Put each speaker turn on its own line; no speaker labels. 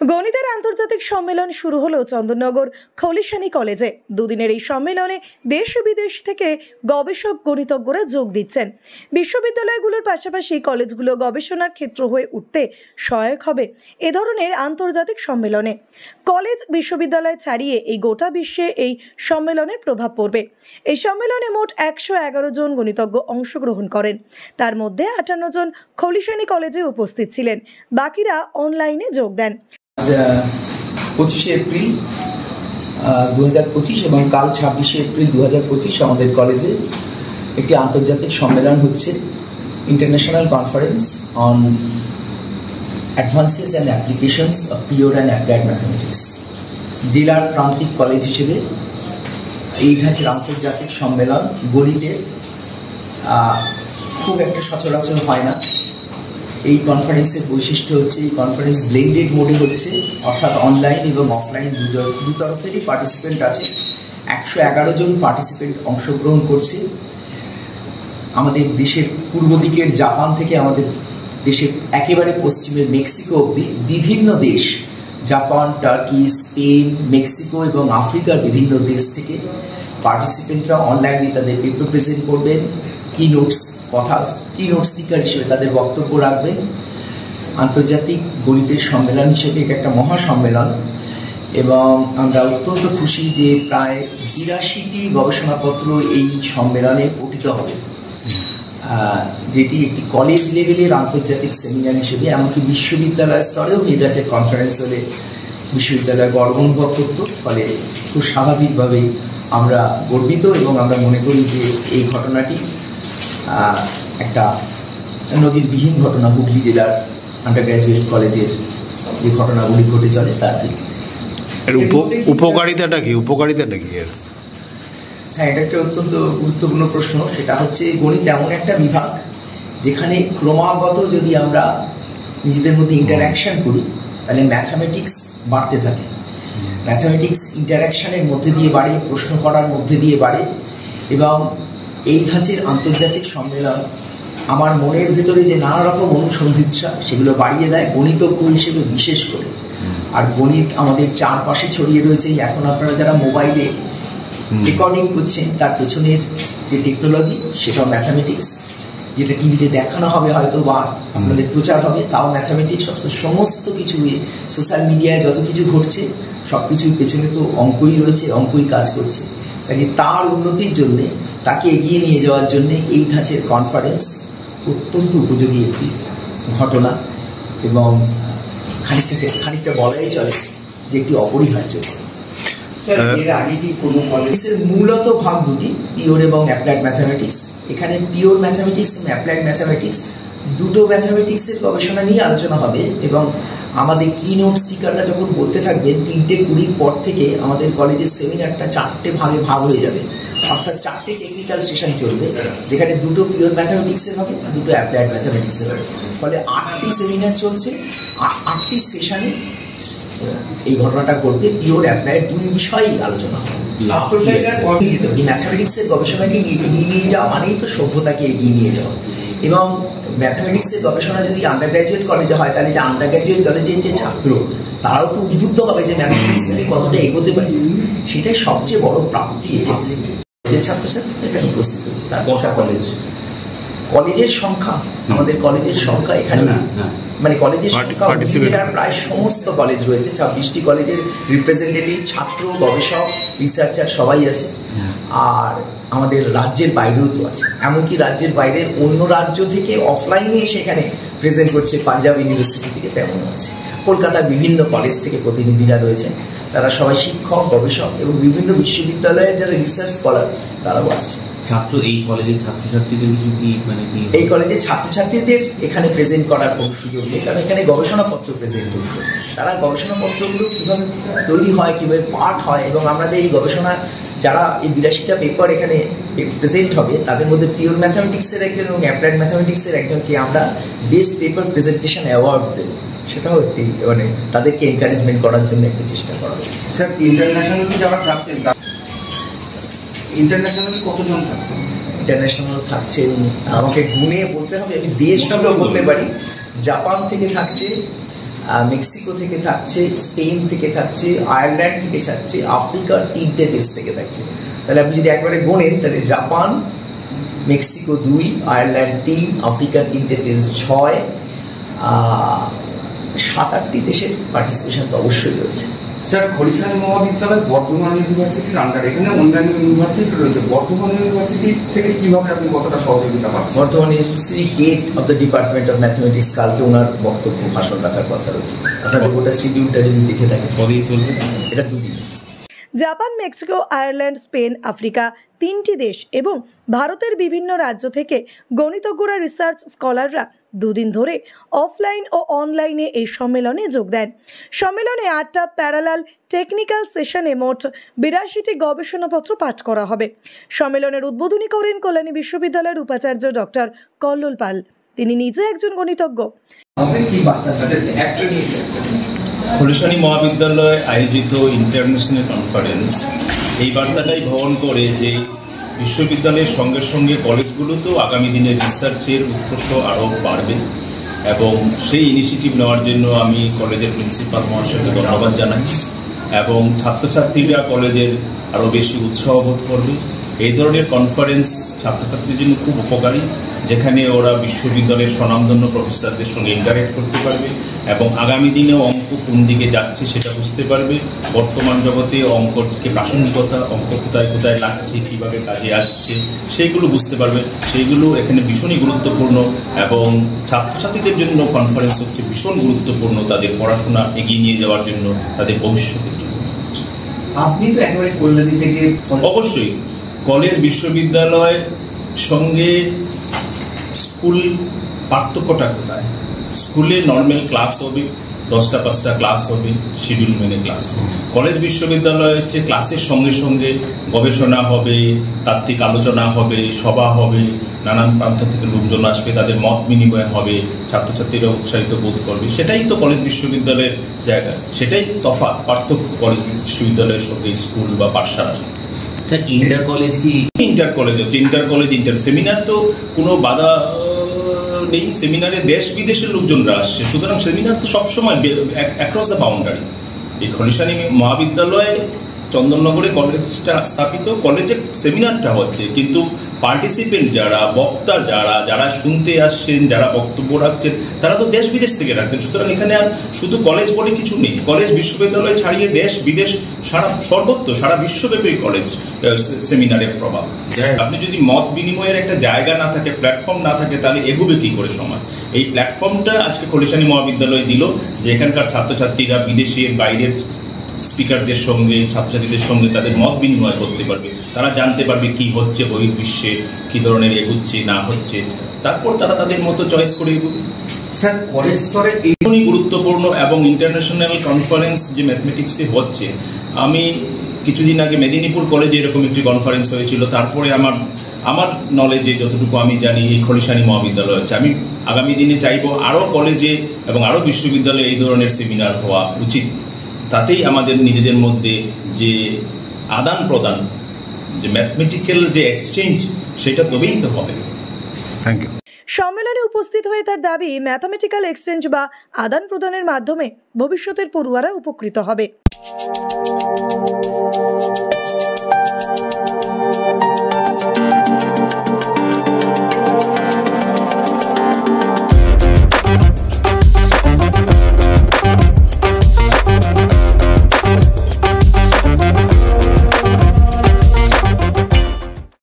গণিতের আন্তর্জাতিক সম্মেলন শুরু হলো চন্দননগর খলিশানী কলেজে। দুদিনের এই সম্মেলনে দেশ ও বিদেশ থেকে গবেষক গণিতজ্ঞরা যোগ দিচ্ছেন। বিশ্ববিদ্যালয়গুলোর পাশাপাশি কলেজগুলো গবেষণার ক্ষেত্র হয়ে উঠতে সহায়ক হবে এ ধরনের আন্তর্জাতিক সম্মেলনে। কলেজ বিশ্ববিদ্যালয় ছাড়িয়ে এই গোটা বিশ্বে এই সম্মেলনের প্রভাব পড়বে। এই সম্মেলনে মোট 111 জন গণিতজ্ঞ অংশগ্রহণ করেন। তার মধ্যে 58 জন খলিশানী কলেজে উপস্থিত ছিলেন, বাকিরা অনলাইনে যোগ দেন।
25 এপ্রিল 2025 এবং কাল 26 এপ্রিল 2025 আমাদের কলেজে একটি আন্তর্জাতিক সম্মেলন হচ্ছে, international conference on advances and applications of pure and applied mathematics. জেলার প্রান্তিক কলেজ হিসেবে এই ধাঁচের আন্তর্জাতিক সম্মেলন গণিতে খুব একটা সচরাচর হয় না। এই কনফারেন্সের বৈশিষ্ট্য হচ্ছে এই কনফারেন্স ব্লেন্ডেড মোডে হচ্ছে, অর্থাৎ অনলাইন এবং অফলাইন দু তরফেরই পার্টিসিপেন্ট আছে। 111 জন পার্টিসিপেন্ট অংশগ্রহণ করছে। আমাদের দেশের পূর্ব দিকের জাপান থেকে আমাদের দেশের একেবারে পশ্চিমের মেক্সিকো অবধি বিভিন্ন দেশ, জাপান, টার্কি, স্পেন, মেক্সিকো এবং আফ্রিকার বিভিন্ন দেশ থেকে পার্টিসিপেন্টরা অনলাইনে তাদের পেপার প্রেজেন্ট করবেন, কি নোটস স্পিকার হিসেবে তাদের বক্তব্য রাখবেন। আন্তর্জাতিক গণিতের সম্মেলন হিসেবে এটা একটা মহা সম্মেলন এবং আমরা অত্যন্ত খুশি যে প্রায় 82টি গবেষণাপত্র এই সম্মেলনে পঠিত হবে, যেটি একটি কলেজ লেভেলের আন্তর্জাতিক সেমিনার হিসেবে এমনকি বিশ্ববিদ্যালয় স্তরেও হয়ে যাচ্ছে। কনফারেন্স হলে বিশ্ববিদ্যালয় গর্ব অনুভব করতো, ফলে খুব স্বাভাবিকভাবেই আমরা গর্বিত এবং আমরা মনে করি যে এই ঘটনাটি একটা নজিরবিহীন ঘটনা। হুগলি জেলার আন্ডার গ্র্যাজুয়েট কলেজের যে ঘটনাগুলি ঘটে চলে তার ভিত্তিতে
উপকারিতাটা কি এর?
হ্যাঁ, এটা একটা অত্যন্ত গুরুত্বপূর্ণ প্রশ্ন। সেটা হচ্ছে গণিত এমন একটা বিভাগ যেখানে ক্রমাগত যদি আমরা নিজেদের মধ্যে ইন্টারাকশন করি তাহলে ম্যাথামেটিক্স বাড়তে থাকে। ম্যাথামেটিক্স ইন্টারাকশনের মধ্যে দিয়ে বাড়ে, প্রশ্ন করার মধ্যে দিয়ে বাড়ে এবং এই ধাঁচের আন্তর্জাতিক সম্মেলন আমার মনের ভেতরে যে নানা রকম অনুসন্ধিৎসা সেগুলো বাড়িয়ে দেয়, গণিতজ্ঞ হিসেবে বিশেষ করে। আর গণিত আমাদের চারপাশে ছড়িয়ে রয়েছে। এখন আপনারা যারা মোবাইলে রেকর্ডিং করছেন তার পেছনের যে টেকনোলজি সেটাও ম্যাথামেটিক্স, যেটা টিভিতে দেখানো হবে হয়তো বা আপনাদের প্রচার হবে তাও ম্যাথামেটিক্স। সমস্ত কিছু সোশ্যাল মিডিয়ায় যত কিছু ঘটছে সব কিছুর পেছনে তো অঙ্কই রয়েছে, অঙ্কই কাজ করছে। কাজে তার উন্নতির জন্যে, তাকে এগিয়ে নিয়ে যাওয়ার জন্য এই ধাঁচের কনফারেন্স অত্যন্ত উপযোগী একটি ঘটনা এবং খানিকটা বলাই চলে যে একটি অপরিহার্য। মূলত ভাগ দুটি, পিওর এবং অ্যাপ্লাইড ম্যাথামেটিক্স। এখানে পিওর ম্যাথামেটিক্স এবং অ্যাপ্লাইড ম্যাথামেটিক্স দুটো ম্যাথামেটিক্সের গবেষণা নিয়ে আলোচনা হবে এবং আমাদের কি নোট স্পিকাররা যখন বলতে থাকবেন 3:20 পর থেকে আমাদের কলেজের সেমিনারটা 4টে ভাগে ভাগ হয়ে যাবে, অর্থাৎ 4টে টেকনিক্যাল সেশন চলবে, যেখানে দুটো পিওর ম্যাথামেটিক্সের হবে, দুটো অ্যাপ্লাইড ম্যাথামেটিক্সের হবে। ফলে 8টি সেমিনার চলছে, 8টি সেশনে এই ঘটনাটা করবে। পিওর অ্যাপ্লাইড দুই বিষয়েই আলোচনা হবে। ম্যাথামেটিক্সের গবেষণাকে এগিয়ে নিয়ে যাওয়া মানেই তো সভ্যতাকে এগিয়ে নিয়ে যাওয়া। এবং ম্যাথামেটিক্সের গবেষণা যদি আন্ডার গ্র্যাজুয়েট কলেজে হয় তাহলে যে আন্ডার গ্র্যাজুয়েট কলেজের যে ছাত্র তারাও তো উদ্বুদ্ধ হবে যে ম্যাথামেটিক্স আমি কতটা এগোতে পারি। সেটাই সবচেয়ে বড় প্রাপ্তি এক্ষেত্রে। যে ছাত্রছাত্রী এখানে উপস্থিত হচ্ছে তার কলেজের সংখ্যা, আমাদের কলেজের সংখ্যা এখানে মানে কলেজের সংখ্যা জেলার প্রায় সমস্ত কলেজ রয়েছে, 26টি কলেজের রিপ্রেজেন্টেটিভ, ছাত্র, গবেষক, রিসার্চার সবাই আছে। আর আমাদের রাজ্যের বাইরেও তো আছে, এমনকি রাজ্যের বাইরের অন্য রাজ্য থেকে অফলাইনে সেখানে প্রেজেন্ট করছে, পাঞ্জাব ইউনিভার্সিটি থেকে তেমন আছে। কলকাতার বিভিন্ন কলেজ থেকে প্রতিনিধিরা রয়েছেন, তারা সবাই শিক্ষক, গবেষক এবং বিভিন্ন বিশ্ববিদ্যালয়ের যারা রিসার্চ স্কলার তারাও আসছে।
এই কলেজের ছাত্রছাত্রীদের কিছু কি
এই কলেজের ছাত্রছাত্রীদের এখানে প্রেজেন্ট করার কোনো সুযোগ নেই, কারণ এখানে গবেষণাপত্র প্রেজেন্ট করছে। তারা গবেষণাপত্রগুলো কীভাবে তৈরি হয়, কীভাবে পাঠ হয় এবং আমাদের এই গবেষণা যারা এই 82টা পেপার এখানে প্রেজেন্ট হবে তাদের মধ্যে পিওর ম্যাথামেটিক্সের একজন এবং অ্যাপ্লাইড ম্যাথামেটিক্সের একজনকে আমরা বেস্ট পেপার প্রেজেন্টেশন অ্যাওয়ার্ড দেব। সেটাও একটি মানে তাদেরকে এনকারেজমেন্ট করার জন্য একটা চেষ্টা করা হয়েছে।
স্যার, ইন্টারন্যাশনালি যারা থাকছেন ইন্টারন্যাশনালি কতজন থাকছেন?
ইন্টারন্যাশনাল থাকছেন আমাকে গুনে বলতে হবে, আমি দেশগুলো বলতে পারি। জাপান থেকে থাকছে মেক্সিকো থেকে থাকছে, স্পেন থেকে থাকছে, আয়ারল্যান্ড থেকে থাকছে, আফ্রিকার 3টে দেশ থেকে থাকছে। তাহলে আপনি যদি একবারে গোনেন তাহলে জাপান, মেক্সিকো 2, আয়ারল্যান্ড 3, আফ্রিকার 3টে দেশ 6, 7-8টি দেশের পার্টিসিপেশন তো অবশ্যই রয়েছে।
স্যার, খলিশানী মহাবিদ্যালয় বর্ধমান ইউনিভার্সিটির আন্ডারে, এখানে অন্যান্য ইউনিভার্সিটি রয়েছে। বর্ধমান ইউনিভার্সিটি থেকে কিভাবে আপনি কতটা সহযোগিতা পাচ্ছেন?
বর্তমান university head of the department of mathematics কালকে ওনার বক্তব্য ভাষণ রাখার কথা রয়েছে। আপনাদের গোটা শিডিউলটা যদি দেখে থাকেন,
কবেই চলবে?
এটা 2 দিন।
Japan, Mexico, Ireland, Spain, Africa 3টি দেশ এবং ভারতের বিভিন্ন রাজ্য থেকে গণিতজ্ঞরা, রিসার্চ স্কলাররা 2 দিন ধরে অফলাইন ও অনলাইনে এই সম্মেলনে যোগ দেন। সম্মেলনে 8টা প্যারালাল টেকনিক্যাল সেশনে মোট 82টি গবেষণাপত্র পাঠ করা হবে। সম্মেলনের উদ্বোধনী করেন কল্যাণী বিশ্ববিদ্যালয়ের উপাচার্য ডক্টর কল্লোল পাল। তিনি নিজে একজন গণিতজ্ঞ।
খলিশানী মহাবিদ্যালয় আয়োজিত ইন্টারন্যাশনাল কনফারেন্স এই বার্তাটাই বহন করে যে বিশ্ববিদ্যালয়ের সঙ্গে সঙ্গে কলেজগুলোতেও আগামী দিনে রিসার্চের উৎকর্ষ আরও বাড়বে, এবং সেই ইনিশিয়েটিভ নেওয়ার জন্য আমি কলেজের প্রিন্সিপাল মহাশয়কে ধন্যবাদ জানাই, এবং ছাত্রছাত্রীরা কলেজের আরও বেশি উৎসাহ বোধ করবে। এই ধরনের কনফারেন্স ছাত্রছাত্রীদের জন্য খুব উপকারী, যেখানে ওরা বিশ্ববিদ্যালয়ের স্বনামধন্য প্রফেসরদের সঙ্গে ইন্টারেক্ট করতে পারবে এবং আগামী দিনেও অঙ্ক কোন দিকে যাচ্ছে সেটা বুঝতে পারবে। বর্তমান জগতে অঙ্কর থেকে প্রাসঙ্গিকতা, অঙ্ক কোথায় কোথায় লাগছে, কীভাবে কাজে আসছে সেইগুলো বুঝতে পারবে। সেইগুলো এখানে ভীষণই গুরুত্বপূর্ণ, এবং ছাত্রছাত্রীদের জন্য কনফারেন্স হচ্ছে ভীষণ গুরুত্বপূর্ণ তাদের পড়াশোনা এগিয়ে নিয়ে যাওয়ার জন্য, তাদের ভবিষ্যতের জন্য।
আপনি তো একেবারে কল্যাণী থেকে,
অবশ্যই কলেজ বিশ্ববিদ্যালয় সঙ্গে স্কুল পার্থক্যটা কোথায়? স্কুলে নর্মাল ক্লাস হবে, 10টা 5টা ক্লাস হবে, শিডিউল মেনে ক্লাস হবে। কলেজ বিশ্ববিদ্যালয় হচ্ছে ক্লাসের সঙ্গে সঙ্গে গবেষণা হবে, তাত্ত্বিক আলোচনা হবে, সভা হবে, নানান প্রান্ত থেকে লোকজন আসবে, তাদের মত বিনিময় হবে, ছাত্রছাত্রীরা উৎসাহিত বোধ করবে। সেটাই তো কলেজ বিশ্ববিদ্যালয়ের জায়গা, সেটাই তফাৎ, পার্থক্য কলেজ বিশ্ববিদ্যালয়ের সঙ্গে স্কুল বা পাঠশালার।
স্যার, ইন্টার কলেজ কি? ইন্টার কলেজ
হচ্ছে ইন্টার কলেজ সেমিনার, তো কোনো বাধা নেই। সেমিনারে দেশ বিদেশের লোকজনরা আসছে, সুতরাং সেমিনার তো সবসময় অ্যাক্রস দ্য বাউন্ডারি। এই খলিশানী মহাবিদ্যালয়ে চন্দননগরে কলেজটা স্থাপিত, কলেজে সেমিনারটা হচ্ছে, কিন্তু পার্টিসিপেন্ট যারা, বক্তা যারা শুনতে আসছেন, যারা বক্তব্য রাখছেন, তারা তো দেশ বিদেশ থেকে রাখছেন। সুতরাং এখানে আর শুধু কলেজ বলে কিছু নেই। কলেজ বিশ্ববিদ্যালয় ছাড়িয়ে দেশ বিদেশ সারা বিশ্বব্যাপী কলেজ সেমিনারের প্রভাব। আপনি যদি মত বিনিময়ের একটা জায়গা না থাকে, প্ল্যাটফর্ম না থাকে, তাহলে এগোবে কি করে সমাজ? এই প্ল্যাটফর্মটা আজকে খলিশানী মহাবিদ্যালয় দিল, যে এখানকার ছাত্রছাত্রীরা বিদেশের বাইরের স্পিকারদের সঙ্গে, ছাত্রছাত্রীদের সঙ্গে তাদের মত বিনিময় করতে পারবে। তারা জানতে পারবে কি হচ্ছে বহির্বিশ্বে, কি ধরনের এগোচ্ছে না হচ্ছে, তারপর তারা তাদের মতো চয়েস করে এগোবে।
স্যার, কলেজ স্তরে
এই গুরুত্বপূর্ণ, এবং ইন্টারন্যাশনাল কনফারেন্স যে ম্যাথমেটিক্সে হচ্ছে, আমি কিছুদিন আগে মেদিনীপুর কলেজে এরকম একটি কনফারেন্স হয়েছিল। তারপরে আমার নলেজে যতটুকু আমি জানি, এই খলিশানী মহাবিদ্যালয় হচ্ছে। আমি আগামী দিনে চাইবো আরও কলেজে এবং আরও বিশ্ববিদ্যালয়ে এই ধরনের সেমিনার হওয়া উচিত। তাতেই আমাদের নিজেদের মধ্যে যে আদান প্রদান, যে ম্যাথমেটিক্যাল যে এক্সচেঞ্জ, সেটা তবেই তো হবে।
Thank you.
সম্মেলনে উপস্থিত হয়ে তার দাবি, ম্যাথমেটিক্যাল এক্সচেঞ্জ বা আদান প্রদানের মাধ্যমে ভবিষ্যতের পড়ুয়ারা উপকৃত হবে।